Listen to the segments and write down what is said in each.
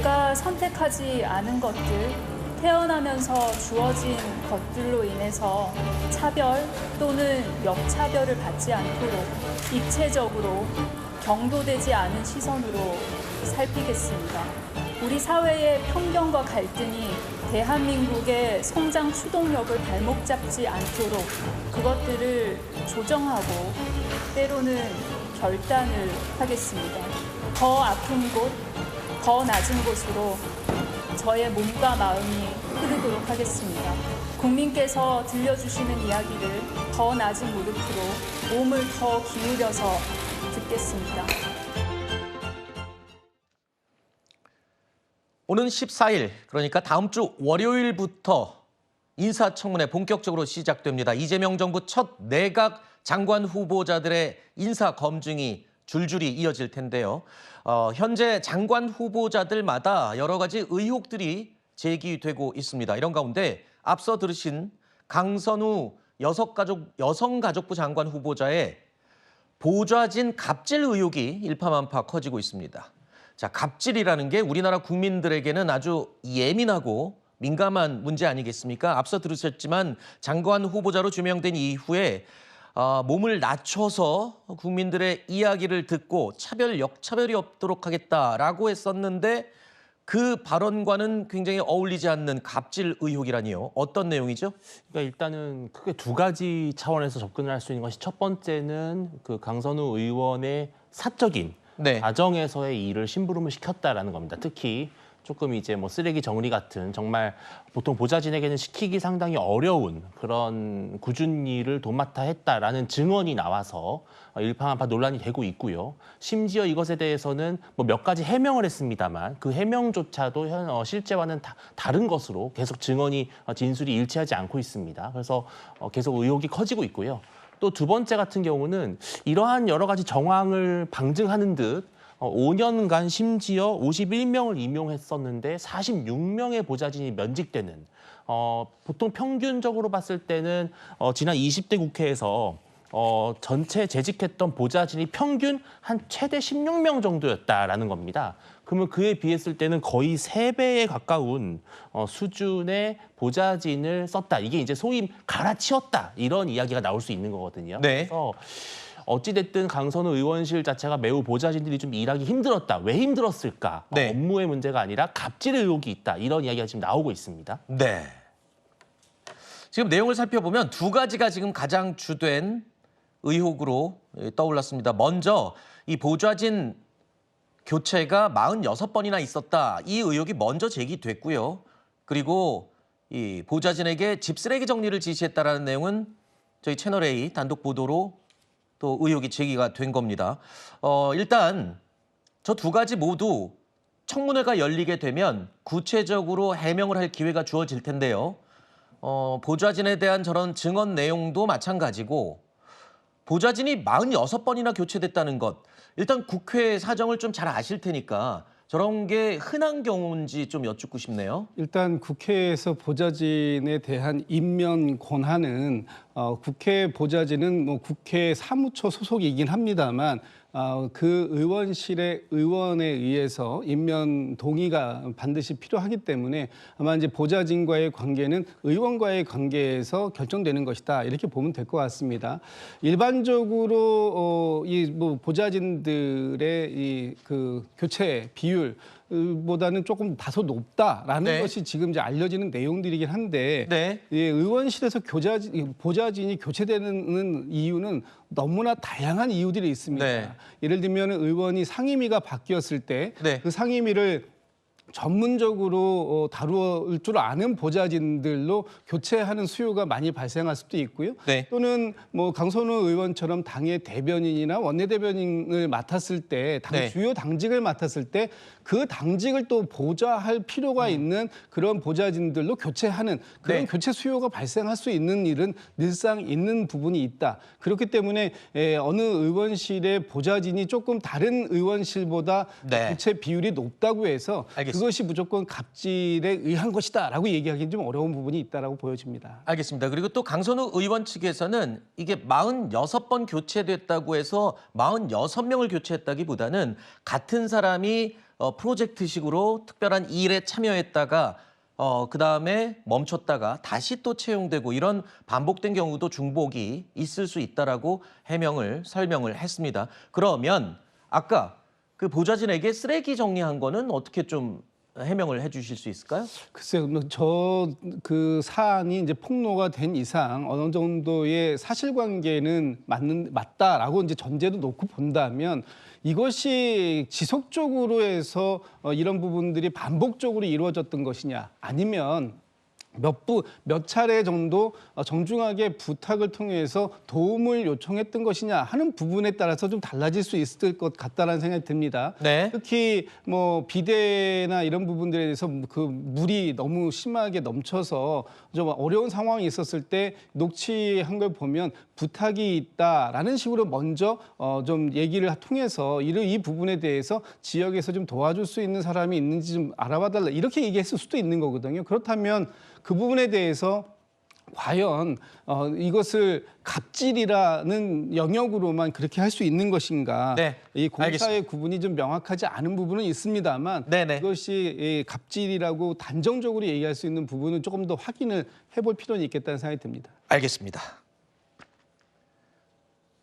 내가 선택하지 않은 것들, 태어나면서 주어진 것들로 인해서 차별 또는 역차별을 받지 않도록 입체적으로 경도되지 않은 시선으로 살피겠습니다. 우리 사회의 편견과 갈등이 대한민국의 성장 추동력을 발목 잡지 않도록 그것들을 조정하고 때로는 결단을 하겠습니다. 더 아픈 곳, 더 낮은 곳으로 저의 몸과 마음이 흐르도록 하겠습니다. 국민께서 들려주시는 이야기를 더 낮은 무릎으로 몸을 더 기울여서 듣겠습니다. 오는 14일, 그러니까 다음 주 월요일부터 인사청문회 본격적으로 시작됩니다. 이재명 정부 첫 내각 장관 후보자들의 인사 검증이 줄줄이 이어질 텐데요. 현재 장관 후보자들마다 여러 가지 의혹들이 제기되고 있습니다. 이런 가운데 앞서 들으신 강선우 여성가족부 장관 후보자의 보좌진 갑질 의혹이 일파만파 커지고 있습니다. 자, 갑질이라는 게 우리나라 국민들에게는 아주 예민하고 민감한 문제 아니겠습니까? 앞서 들으셨지만 장관 후보자로 지명된 이후에 몸을 낮춰서 국민들의 이야기를 듣고 역차별이 없도록 하겠다라고 했었는데 그 발언과는 굉장히 어울리지 않는 갑질 의혹이라니요. 어떤 내용이죠? 그러니까 일단은 크게 두 가지 차원에서 접근을 할 수 있는 것이 첫 번째는 그 강선우 의원의 사적인 가정에서의 일을 심부름을 시켰다라는 겁니다. 특히 조금 이제 뭐 쓰레기 정리 같은 정말 보통 보좌진에게는 시키기 상당히 어려운 그런 굳은 일을 도맡아 했다라는 증언이 나와서 일파만파 논란이 되고 있고요. 심지어 이것에 대해서는 뭐 몇 가지 해명을 했습니다만 그 해명조차도 실제와는 다른 것으로 계속 진술이 일치하지 않고 있습니다. 그래서 계속 의혹이 커지고 있고요. 또 두 번째 같은 경우는 이러한 여러 가지 정황을 방증하는 듯 5년간 심지어 51명을 임용했었는데 46명의 보좌진이 면직되는 보통 평균적으로 봤을 때는 지난 20대 국회에서 전체 재직했던 보좌진이 평균 한 최대 16명 정도였다라는 겁니다. 그러면 그에 비했을 때는 거의 3배에 가까운 수준의 보좌진을 썼다. 이게 이제 소위 갈아치웠다. 이런 이야기가 나올 수 있는 거거든요. 네. 그래서 어찌됐든 강선우 의원실 자체가 매우 보좌진들이 좀 일하기 힘들었다. 왜 힘들었을까? 업무의 문제가 아니라 갑질 의혹이 있다. 이런 이야기가 지금 나오고 있습니다. 네. 지금 내용을 살펴보면 두 가지가 지금 가장 주된 의혹으로 떠올랐습니다. 먼저 이 보좌진 교체가 46번이나 있었다. 이 의혹이 먼저 제기됐고요. 그리고 이 보좌진에게 집쓰레기 정리를 지시했다라는 내용은 저희 채널A 단독 보도로 또 의혹이 제기가 된 겁니다. 일단 저 두 가지 모두 청문회가 열리게 되면 구체적으로 해명을 할 기회가 주어질 텐데요. 보좌진에 대한 저런 증언 내용도 마찬가지고 보좌진이 46번이나 교체됐다는 것. 일단 국회 사정을 좀 잘 아실 테니까 저런 게 흔한 경우인지 좀 여쭙고 싶네요. 일단 국회에서 보좌진에 대한 임면 권한은 국회 보좌진은 뭐 국회 사무처 소속이긴 합니다만 그 의원실의 의원에 의해서 임면 동의가 반드시 필요하기 때문에 아마 이제 보좌진과의 관계는 의원과의 관계에서 결정되는 것이다 이렇게 보면 될 것 같습니다. 일반적으로 이 뭐 보좌진들의 이 그 교체 비율 보다는 조금 다소 높다라는 것이 지금 이제 알려지는 내용들이긴 한데 예, 의원실에서 보좌진이 교체되는 이유는 너무나 다양한 이유들이 있습니다. 예를 들면 의원이 상임위가 바뀌었을 때 그 상임위를 전문적으로 다룰 줄 아는 보좌진들로 교체하는 수요가 많이 발생할 수도 있고요. 또는 뭐 강선우 의원처럼 당의 대변인이나 원내대변인을 맡았을 때, 주요 당직을 맡았을 때 그 당직을 또 보좌할 필요가 있는 그런 보좌진들로 교체하는 그런 교체 수요가 발생할 수 있는 일은 늘상 있는 부분이 있다. 그렇기 때문에 어느 의원실의 보좌진이 조금 다른 의원실보다 교체 비율이 높다고 해서 그것이 무조건 갑질에 의한 것이다라고 얘기하기는 좀 어려운 부분이 있다라고 보여집니다. 알겠습니다. 그리고 또 강선우 의원 측에서는 이게 46번 교체됐다고 해서 46명을 교체했다기보다는 같은 사람이 프로젝트식으로 특별한 일에 참여했다가 그다음에 멈췄다가 다시 또 채용되고 이런 반복된 경우도 중복이 있을 수 있다라고 설명을 했습니다. 그러면 아까 그 보좌진에게 쓰레기 정리한 거는 어떻게 좀 해명을 해주실 수 있을까요? 글쎄요, 그 사안이 이제 폭로가 된 이상 어느 정도의 사실관계는 맞다라고 이제 전제도 놓고 본다면 이것이 지속적으로 해서 이런 부분들이 반복적으로 이루어졌던 것이냐 아니면 몇 차례 정도 정중하게 부탁을 통해서 도움을 요청했던 것이냐 하는 부분에 따라서 좀 달라질 수 있을 것 같다라는 생각이 듭니다. 네. 특히 뭐 비대나 이런 부분들에 대해서 그 물이 너무 심하게 넘쳐서 좀 어려운 상황이 있었을 때 녹취한 걸 보면 부탁이 있다라는 식으로 먼저 좀 얘기를 통해서 이 부분에 대해서 지역에서 좀 도와줄 수 있는 사람이 있는지 좀 알아봐달라 이렇게 얘기했을 수도 있는 거거든요. 그렇다면 그 부분에 대해서 과연 이것을 갑질이라는 영역으로만 그렇게 할 수 있는 것인가? 네, 이 공사의 알겠습니다. 구분이 좀 명확하지 않은 부분은 있습니다만 네네. 이것이 갑질이라고 단정적으로 얘기할 수 있는 부분은 조금 더 확인을 해볼 필요는 있겠다는 생각이 듭니다. 알겠습니다.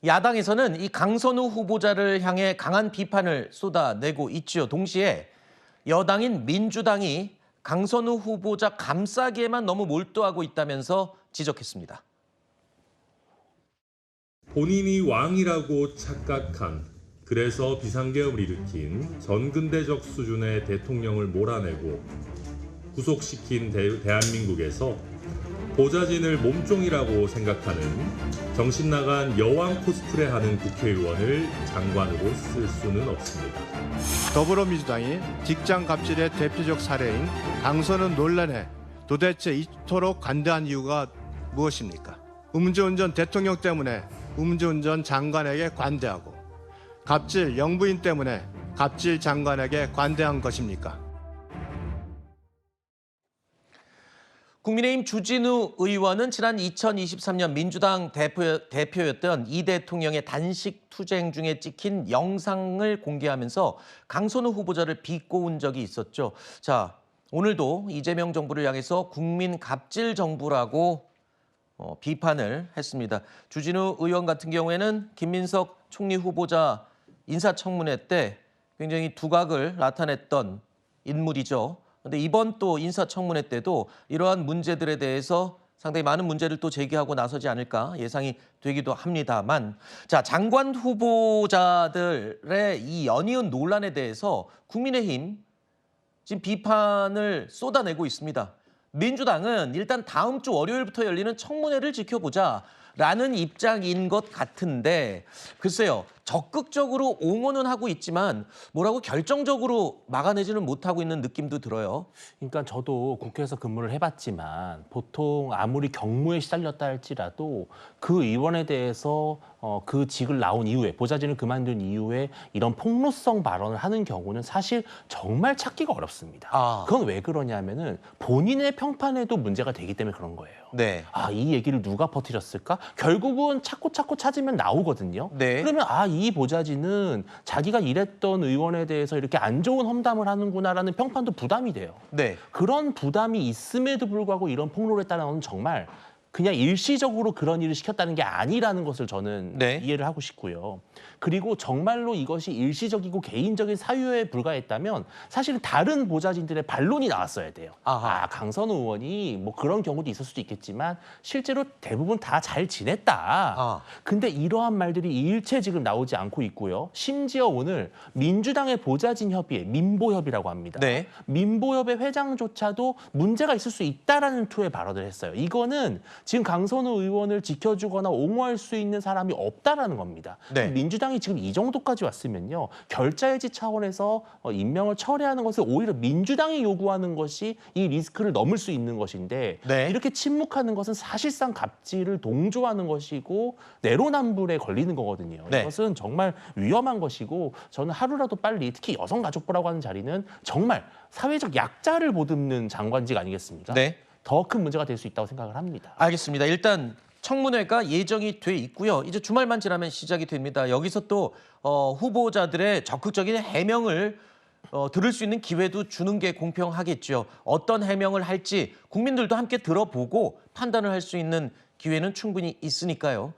야당에서는 이 강선우 후보자를 향해 강한 비판을 쏟아내고 있지요. 동시에 여당인 민주당이 강선우 후보자 감싸기에만 너무 몰두하고 있다면서 지적했습니다. 본인이 왕이라고 착각한, 그래서 비상계엄을 일으킨 전근대적 수준의 대통령을 몰아내고 구속시킨 대한민국에서 보좌진을 몸종이라고 생각하는 정신 나간 여왕 코스프레하는 국회의원을 장관으로 쓸 수는 없습니다. 더불어민주당이 직장 갑질의 대표적 사례인 강선우 논란에 도대체 이토록 관대한 이유가 무엇입니까? 음주운전 대통령 때문에 음주운전 장관에게 관대하고 갑질 영부인 때문에 갑질 장관에게 관대한 것입니까? 국민의힘 주진우 의원은 지난 2023년 민주당 대표였던 이 대통령의 단식 투쟁 중에 찍힌 영상을 공개하면서 강선우 후보자를 비꼬은 적이 있었죠. 자, 오늘도 이재명 정부를 향해서 국민 갑질 정부라고 비판을 했습니다. 주진우 의원 같은 경우에는 김민석 총리 후보자 인사청문회 때 굉장히 두각을 나타냈던 인물이죠. 그런데 이번 또 인사청문회 때도 이러한 문제들에 대해서 상당히 많은 문제를 또 제기하고 나서지 않을까 예상이 되기도 합니다만, 자, 장관 후보자들의 이 연이은 논란에 대해서 국민의힘 지금 비판을 쏟아내고 있습니다. 민주당은 일단 다음 주 월요일부터 열리는 청문회를 지켜보자라는 입장인 것 같은데, 글쎄요, 적극적으로 옹호는 하고 있지만 뭐라고 결정적으로 막아내지는 못하고 있는 느낌도 들어요. 그러니까 저도 국회에서 근무를 해봤지만 보통 아무리 경무에 시달렸다 할지라도 그 의원에 대해서 그 직을 나온 이후에, 보좌진을 그만둔 이후에 이런 폭로성 발언을 하는 경우는 사실 정말 찾기가 어렵습니다. 그건 왜 그러냐면은 본인의 평판에도 문제가 되기 때문에 그런 거예요. 네. 이 얘기를 누가 퍼뜨렸을까? 결국은 찾고 찾으면 나오거든요. 네. 그러면 이 보좌진은 자기가 일했던 의원에 대해서 이렇게 안 좋은 험담을 하는구나라는 평판도 부담이 돼요. 네. 그런 부담이 있음에도 불구하고 이런 폭로를 했다는 건 정말 그냥 일시적으로 그런 일을 시켰다는 게 아니라는 것을 저는 이해를 하고 싶고요. 그리고 정말로 이것이 일시적이고 개인적인 사유에 불과했다면 사실은 다른 보좌진들의 반론이 나왔어야 돼요. 강선우 의원이 뭐 그런 경우도 있을 수도 있겠지만 실제로 대부분 다 잘 지냈다. 근데 이러한 말들이 일체 지금 나오지 않고 있고요. 심지어 오늘 민주당의 보좌진 협의회, 민보협이라고 합니다. 네. 민보협의 회장조차도 문제가 있을 수 있다라는 투의 발언을 했어요. 이거는 지금 강선우 의원을 지켜주거나 옹호할 수 있는 사람이 없다라는 겁니다. 네. 민주당이 지금 이 정도까지 왔으면요. 결자해지 차원에서 임명을 철회하는 것을 오히려 민주당이 요구하는 것이 이 리스크를 넘을 수 있는 것인데 네. 이렇게 침묵하는 것은 사실상 갑질을 동조하는 것이고 내로남불에 걸리는 거거든요. 네. 이것은 정말 위험한 것이고 저는 하루라도 빨리 특히 여성가족부라고 하는 자리는 정말 사회적 약자를 보듬는 장관직 아니겠습니까? 네. 더 큰 문제가 될 수 있다고 생각을 합니다. 알겠습니다. 일단 청문회가 예정이 돼 있고요. 이제 주말만 지나면 시작이 됩니다. 여기서 또 후보자들의 적극적인 해명을 들을 수 있는 기회도 주는 게 공평하겠죠. 어떤 해명을 할지 국민들도 함께 들어보고 판단을 할 수 있는 기회는 충분히 있으니까요.